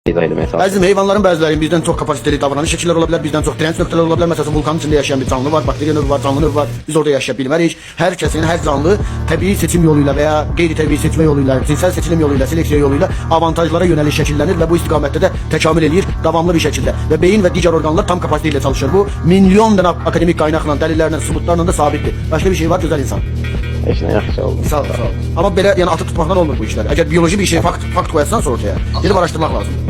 izah etməyə çalışıram. Əzizim, heyvanların bəziləri bizdən çox kapasiteli davranış şəkilləri ola bilər, bizdən çox direnç nöqtələri ola bilər. Məsələn, vulkanın içində yaşayan bir canlı var, bakteriya növü var, canlı növü var. Biz orada yaşaya bilmərik. Hər kəsin, hər canlı təbii seçim yolu ilə və ya qeyri-təbii seçmə yolu ilə, cinsel seçilim yolu ilə, seleksiya yolu ilə avantajlara yönəliş şəkillənir və bu istiqamətdə də təkamül eləyir davamlı bir şəkildə. Və beyin və digər orqanlar tam kapasite ilə çalışır. Bu milyon dənə akademik qaynaqla, dəlillərlə, sübutlarla da sabitdir. Başqa bir şey var, gözəl insan. Heç nə yaxşı oldu. Sağ ol, sağ ol. Amma belə yəni atıb tutmaqdan olmur bu işlər. Əgər biyoloji bir şey fakt qoyarsan ortaya, gedib araşdırmaq lazım.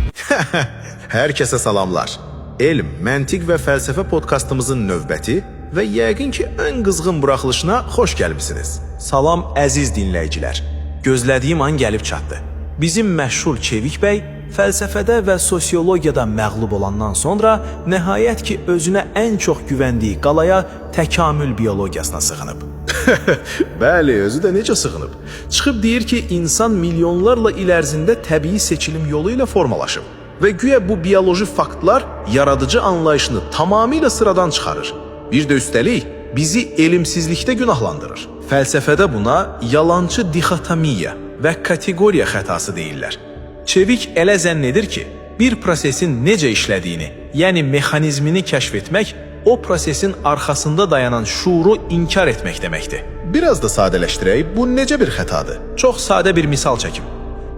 Hər kəsə salamlar. Elm, məntiq və fəlsəfə podkastımızın növbəti və yəqin ki, ən qızğın buraxılışına xoş gəlmisiniz. Salam əziz dinləyicilər. Gözlədiyim an gəlib çatdı. Bizim məşhur Çevik bəy fəlsəfədə və sosiologiyada məğlub olandan sonra nəhayət ki, özünə ən çox güvəndiyi qalaya təkamül biologiyasına sığınıb. Bəli, özü də necə sığınıb? Çıxıb deyir ki, insan milyonlarla il ərzində təbii seçilim yolu ilə formalaşıb və güya bu bioloji faktlar yaradıcı anlayışını tamamilə sıradan çıxarır. Bir də üstəlik bizi elmsizlikdə günahlandırır. Fəlsəfədə buna yalançı dixotomiya və kateqoriya xətası deyirlər. Çevik elə zənn edir ki, bir prosesin necə işlədiyini, yəni mexanizmini kəşf etmək, o prosesin arxasında dayanan şuuru inkar etmək deməkdir. Biraz da sadələşdirək, bu necə bir xətadır? Çox sadə bir misal çəkim.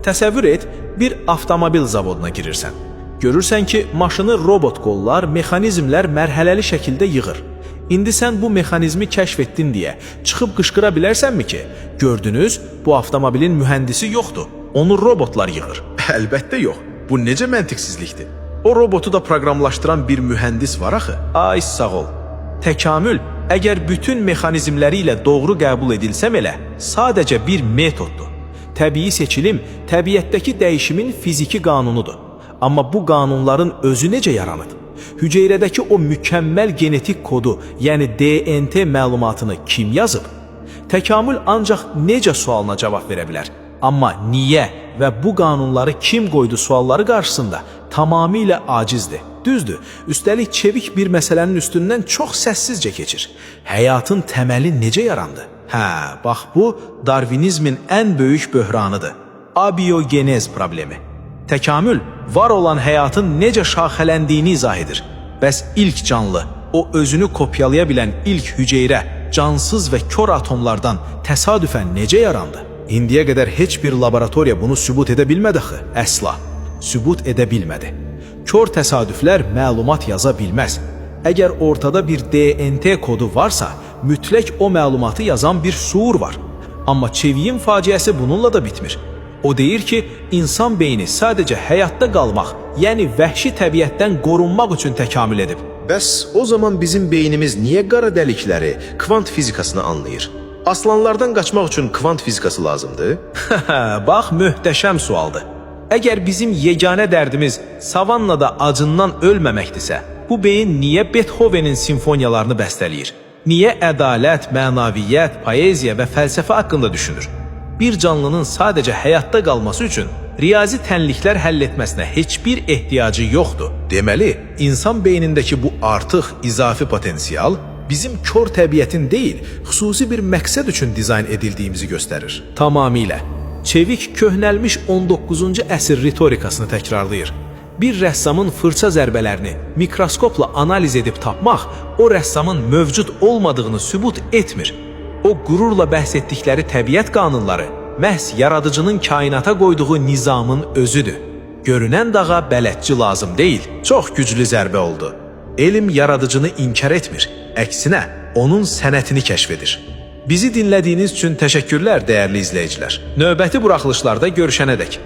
Təsəvvür et, bir avtomobil zavoduna girirsən. Görürsən ki, maşını robot qollar, mexanizmlər mərhələli şəkildə yığır. İndi sən bu mexanizmi kəşf etdin deyə çıxıb qışqıra bilərsənmi ki, gördünüz, bu avtomobilin mühəndisi yoxdur, onu robotlar yığır. Əlbəttə yox, bu necə məntiqsizlikdir? O robotu da proqramlaşdıran bir mühəndis var axı. Ay sağ ol. Təkamül, əgər bütün mexanizmləri ilə doğru qəbul edilsəm elə, sadəcə bir metoddur. Təbii seçilim, təbiətdəki dəyişimin fiziki qanunudur. Amma bu qanunların özü necə yaranıb? Hüceyrədəki o mükəmməl genetik kodu, yəni DNT məlumatını kim yazıb? Təkamül ancaq necə sualına cavab verə bilər. Amma niyə və bu qanunları kim qoydu sualları qarşısında tamamilə acizdir. Düzdür, üstəlik çevik bir məsələnin üstündən çox səssizcə keçir. Həyatın təməli necə yarandı? Hə, bax bu Darwinizmin ən böyük böhranıdır. Abiogenez problemi. Təkamül, var olan həyatın necə şaxələndiyini izah edir. Bəs ilk canlı, o özünü kopyalaya bilən ilk hüceyrə, cansız və kör atomlardan təsadüfən necə yarandı? İndiyə qədər heç bir laboratoriya bunu sübut edə bilmədi axı, əsla. Sübut edə bilmədi. Kör təsadüflər məlumat yaza bilməz. Əgər ortada bir DNT kodu varsa, mütləq o məlumatı yazan bir şuur var. Amma Çevik'in faciəsi bununla da bitmir. O deyir ki, insan beyni sadəcə həyatda qalmaq, yəni vəhşi təbiətdən qorunmaq üçün təkamül edib. Bəs o zaman bizim beynimiz niyə qara dəlikləri, kvant fizikasını anlayır? Aslanlardan qaçmaq üçün kvant fizikası lazımdır? Bax, möhtəşəm sualdır. Əgər bizim yeganə dərdimiz savannada acından ölməməkdirsə, bu beyin niyə Beethovenin simfoniyalarını bəstələyir? Niyə ədalət, mənaviyyət, poeziya və fəlsəfə haqqında düşünür? Bir canlının sadəcə həyatda qalması üçün riyazi tənliklər həll etməsinə heç bir ehtiyacı yoxdur. Deməli, insan beynindəki bu artıq izafi potensial bizim kör təbiətin deyil, xüsusi bir məqsəd üçün dizayn edildiyimizi göstərir. Tamamilə. Çevik köhnəlmiş 19-cu əsr ritorikasını təkrarlayır. Bir rəssamın fırça zərbələrini mikroskopla analiz edib tapmaq o rəssamın mövcud olmadığını sübut etmir. O qürurla bəhs etdikləri təbiət qanunları məhz yaradıcının kainata qoyduğu nizamın özüdür. Görünən dağa bələdçi lazım deyil, çox güclü zərbə oldu. Elm yaradıcını inkar etmir, əksinə onun sənətini kəşf edir. Bizi dinlədiyiniz üçün təşəkkürlər dəyərli izləyicilər. Növbəti buraxılışlarda görüşənədək.